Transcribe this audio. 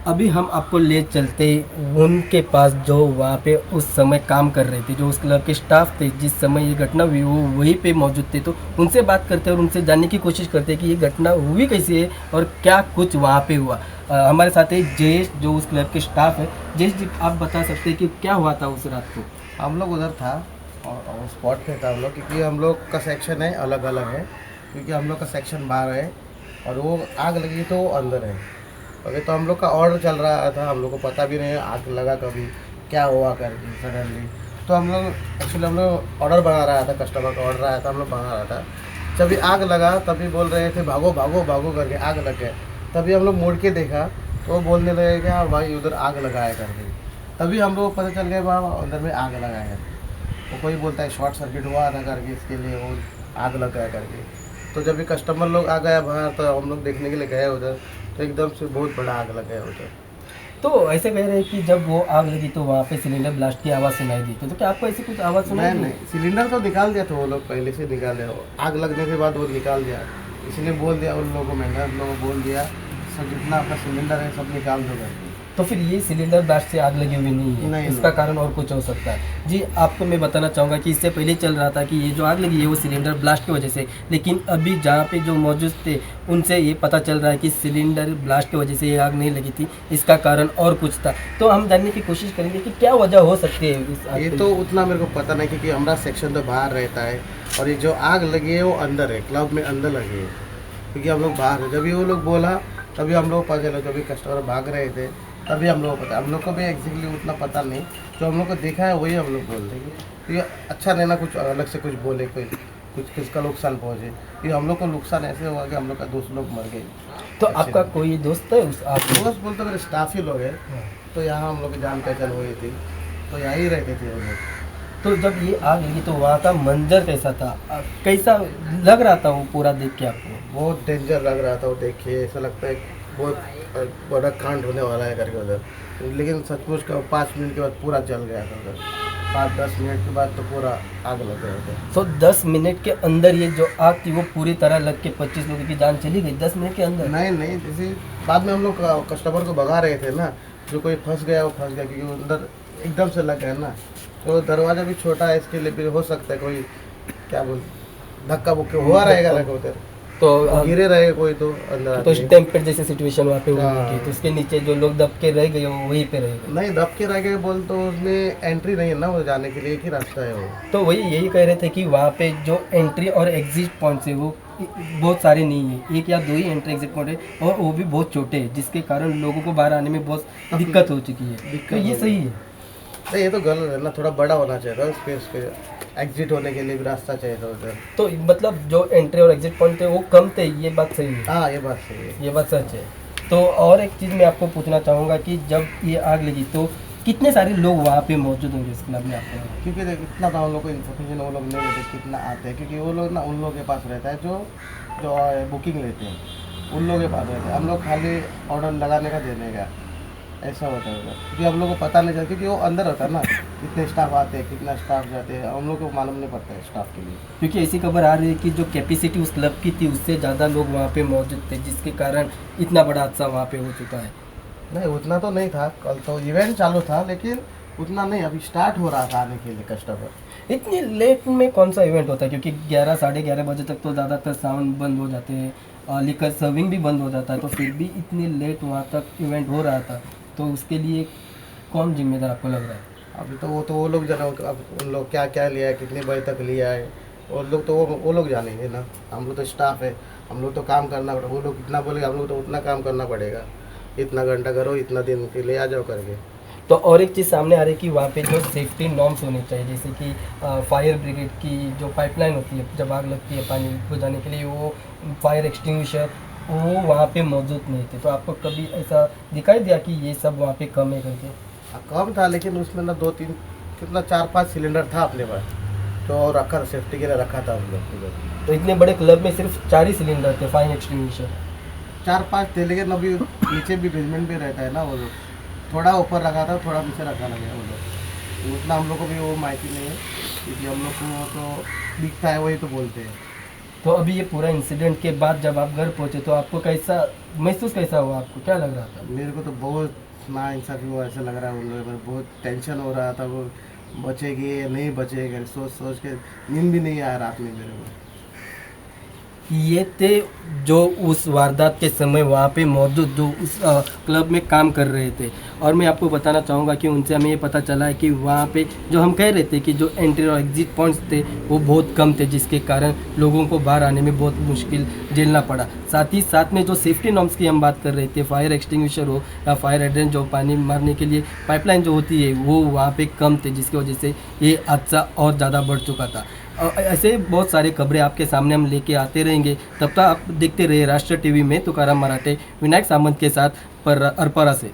अभी हम आपको ले चलते उनके पास जो वहाँ पे उस समय काम कर रहे थे, जो उस क्लब के स्टाफ थे, जिस समय ये घटना हुई वो वहीं पे मौजूद थे। तो उनसे बात करते हैं और उनसे जानने की कोशिश करते हैं कि ये घटना हुई कैसे है और क्या कुछ वहाँ पे हुआ। हमारे साथ है जयेश, जो उस क्लब के स्टाफ है। जयेश जी, आप बता सकते हैं कि क्या हुआ था उस रात को? हम लोग उधर था और स्पॉट पे था हम लोग, क्योंकि हम लोग का सेक्शन है अलग अलग है, क्योंकि हम लोग का सेक्शन बाहर है और वो आग लगी तो वो अंदर है। अभी तो हम लोग का ऑर्डर चल रहा था, हम लोग को पता भी नहीं है आग लगा कभी क्या हुआ करके सडनली। तो हम लोग एक्चुअली हम लोग ऑर्डर बना रहा था, कस्टमर का ऑर्डर आया था, हम लोग बना रहा था। जब भी आग लगा तभी बोल रहे थे भागो भागो भागो करके, आग लग गया। तभी हम लोग मुड़ के देखा तो वो बोलने लगे कि हाँ भाई उधर आग लगा है करके। तभी हम लोग को पता चल गया वहाँ अंदर में आग लगा है। वो कोई बोलता है शॉर्ट सर्किट हुआ था करके, इसके लिए वो आग लग गया करके। तो जब भी कस्टमर लोग आ गया बाहर तो हम लोग देखने के लिए गए उधर, तो एकदम से बहुत बड़ा आग लग गया उधर। तो ऐसे कह रहे हैं कि जब वो आग लगी तो वहाँ पे सिलेंडर ब्लास्ट की आवाज़ सुनाई दी। तो क्या आपको ऐसी कुछ आवाज़ सुनाई दी? नहीं, सिलेंडर तो निकाल दिया था वो लोग, पहले से निकाल दिया। आग लगने के बाद वो निकाल दिया, इसलिए बोल दिया उन लोगों को, मैंने उन लोगों को बोल दिया सब जितना अपना सिलेंडर है सब निकाल दो करके। तो फिर ये सिलेंडर ब्लास्ट से आग लगी हुई नहीं है? नहीं, इसका नहीं। कारण और कुछ हो सकता है। जी, आपको मैं बताना चाहूँगा कि इससे पहले चल रहा था कि ये जो आग लगी है वो सिलेंडर ब्लास्ट की वजह से, लेकिन अभी जहाँ पे जो मौजूद थे उनसे ये पता चल रहा है कि सिलेंडर ब्लास्ट की वजह से ये आग नहीं लगी थी, इसका कारण और कुछ था। तो हम जानने की कोशिश करेंगे कि क्या वजह हो सकती है इस आग ये के तो लिए। उतना मेरे को पता नहीं, क्योंकि हमारा सेक्शन तो बाहर रहता है और ये जो आग लगी है वो अंदर है, क्लब में अंदर लगी है, क्योंकि हम लोग बाहर है। जब भी वो लोग बोला तभी हम लोग को पता चला, जब भी कस्टमर भाग रहे थे तभी हम लोग को पता। हम लोग को भी एग्जैक्टली उतना पता नहीं, जो हम लोग को देखा है वही हम लोग बोल देंगे। तो ये अच्छा नहीं ना कुछ अलग से कुछ बोले, कोई कुछ किसका नुकसान पहुँचे। ये हम लोग को नुकसान ऐसे हुआ कि हम लोग का दोस्त लोग मर गए। तो आपका कोई दोस्त है उस आग में? दोस्त बोलते मेरे स्टाफ ही लोग हैं, तो यहाँ हम लोग की जान पहचान हुई थी, तो यहाँ ही रहते थे वो लोग। तो जब ये आग लगी तो वहाँ का मंजर कैसा था? कैसा लग रहा था वो पूरा देख के आपको? बहुत डेंजर लग रहा था वो देख के, ऐसा लगता है बहुत बड़ा कांड होने वाला है करके उधर। लेकिन सचमुच का 5 मिनट के बाद पूरा जल गया था उधर। 5-10 मिनट के बाद तो पूरा आग लग गया उधर। तो 10 मिनट के अंदर ये जो आग थी वो पूरी तरह लग के 25 लोगों की जान चली गई 10 मिनट के अंदर? नहीं नहीं, जैसे बाद में हम लोग कस्टमर को भगा रहे थे ना, जो कोई फंस गया वो फंस गया, क्योंकि वो अंदर एकदम से लग गया ना। तो दरवाज़ा भी छोटा है, इसके लिए भी हो सकता है कोई क्या बोल धक्का बुक्का हुआ रहेगा लगा उधर, तो गिरे रहे कोई तो अंदर तो आके। इस टाइम पर जैसे सिचुएशन वहाँ पे हुई हाँ। होगी तो उसके नीचे जो लोग दब के रह गए वो वहीं पे रह गए। नहीं, दब के रह गए बोल तो उसमें एंट्री नहीं है ना, वो जाने के लिए एक ही रास्ता है वो। तो वही यही कह रहे थे कि वहाँ पे जो एंट्री और एग्जिट पॉइंट्स है वो बहुत सारे नहीं है, एक या दो ही एंट्री एग्जिट पॉइंट है और वो भी बहुत छोटे हैं, जिसके कारण लोगों को बाहर आने में बहुत दिक्कत हो चुकी है। तो ये सही है? नहीं, ये तो गलत है ना, थोड़ा बड़ा होना चाहिए था स्पेस के, एग्जिट होने के लिए भी रास्ता चाहिए था उधर। तो मतलब जो एंट्री और एग्जिट पॉइंट थे वो कम थे, ये बात सही है? हाँ, ये बात सही है। ये बात सच है। तो और एक चीज़ मैं आपको पूछना चाहूँगा कि जब ये आग लगी तो कितने सारे लोग वहाँ पे मौजूद होंगे इस क्लब में आपको? क्योंकि देख इतना तो हम लोग को इन्फॉर्मेशन वो लोग नहीं देते कितना आते हैं, क्योंकि वो लोग ना उन लोगों के पास रहता है जो जो बुकिंग लेते हैं, उन लोगों के पास रहता है। हम लोग खाली ऑर्डर लगाने का देने का, ऐसा होता है उधर। क्योंकि हम लोग को पता नहीं चलता, क्योंकि वो अंदर होता है ना, कितने स्टाफ आते हैं कितना स्टाफ जाते हैं, हम लोग को मालूम नहीं पड़ता है स्टाफ के लिए। क्योंकि ऐसी खबर आ रही है कि जो कैपेसिटी उस क्लब की थी उससे ज़्यादा लोग वहाँ पे मौजूद थे, जिसके कारण इतना बड़ा हादसा वहाँ पे हो चुका है। नहीं, उतना तो नहीं था, कल तो इवेंट चालू था, लेकिन उतना नहीं, अभी स्टार्ट हो रहा था आने के लिए कस्टमर। इतनी लेट में कौन सा इवेंट होता है? क्योंकि 11 साढ़े 11 बजे तक तो ज़्यादातर साउंड बंद हो जाते हैं, लिकर सर्विंग भी बंद हो जाता है, तो फिर भी इतनी लेट वहाँ तक इवेंट हो रहा था, तो उसके लिए कौन जिम्मेदार आपको लग रहा है? अभी तो वो लोग जाना, अब उन लोग क्या क्या लिया है, कितने बजे तक लिया है, वो लोग तो वो लोग जानेंगे ना। हम लोग तो स्टाफ है, हम लोग तो काम करना पड़ेगा। वो लोग कितना बोलेंगे हम लोग तो उतना काम करना पड़ेगा, इतना घंटा करो, इतना दिन के लिए आ जाओ करके। तो और एक चीज़ सामने आ रही है कि वहाँ पे जो सेफ्टी नॉर्म्स होने चाहिए, जैसे कि फायर ब्रिगेड की जो पाइपलाइन होती है जब आग लगती है पानी बुझाने के लिए, वो फायर एक्सटिंग्विशर वो वहाँ पे मौजूद नहीं थे। तो आपको कभी ऐसा दिखाई दिया कि ये सब वहाँ पे कम है करके? कम था, लेकिन उसमें ना 2-3 कितना 4-5 सिलेंडर था अपने पास, तो रखा सेफ्टी के लिए रखा था हम लोग उधर। तो इतने बड़े क्लब में सिर्फ 4 ही सिलेंडर थे फायर एक्सटिंग्विशर? 4-5 थे, लेकिन अभी नीचे भी बेसमेंट भी रहता है ना, वो लोग थोड़ा ऊपर रखा था, थोड़ा नीचे रखा लगे वो लोग। तो उतना हम लोग को भी वो माहिती नहीं है, क्योंकि हम लोग को तो दिखता है वही तो बोलते हैं। तो अभी ये पूरा इंसिडेंट के बाद जब आप घर पहुंचे तो आपको कैसा महसूस कैसा हुआ, आपको क्या लग रहा था? मेरे को तो बहुत ना इंसाफी हुआ ऐसा लग रहा है उन लोगों पर, बहुत टेंशन हो रहा था, वो बचेगी या नहीं बचेगी सोच सोच के नींद भी नहीं आया रात में मेरे को। ये थे जो उस वारदात के समय वहाँ पे मौजूद जो उस क्लब में काम कर रहे थे। और मैं आपको बताना चाहूँगा कि उनसे हमें ये पता चला है कि वहाँ पे जो हम कह रहे थे कि जो एंट्री और एग्जिट पॉइंट्स थे वो बहुत कम थे, जिसके कारण लोगों को बाहर आने में बहुत मुश्किल झेलना पड़ा। साथ ही साथ में जो सेफ्टी नॉर्म्स की हम बात कर रहे थे, फायर एक्सटिंग्विशर हो या फायर हाइड्रेंट जो पानी मारने के लिए पाइपलाइन जो होती है वो वहाँ पे कम थे, जिसकी वजह से ये हादसा और ज़्यादा बढ़ चुका था। ऐसे बहुत सारे खबरें आपके सामने हम लेके आते रहेंगे। तब तक आप देखते रहिए राष्ट्र टीवी में तुकाराम मराठे, विनायक सामंत के साथ पर अरपरा से।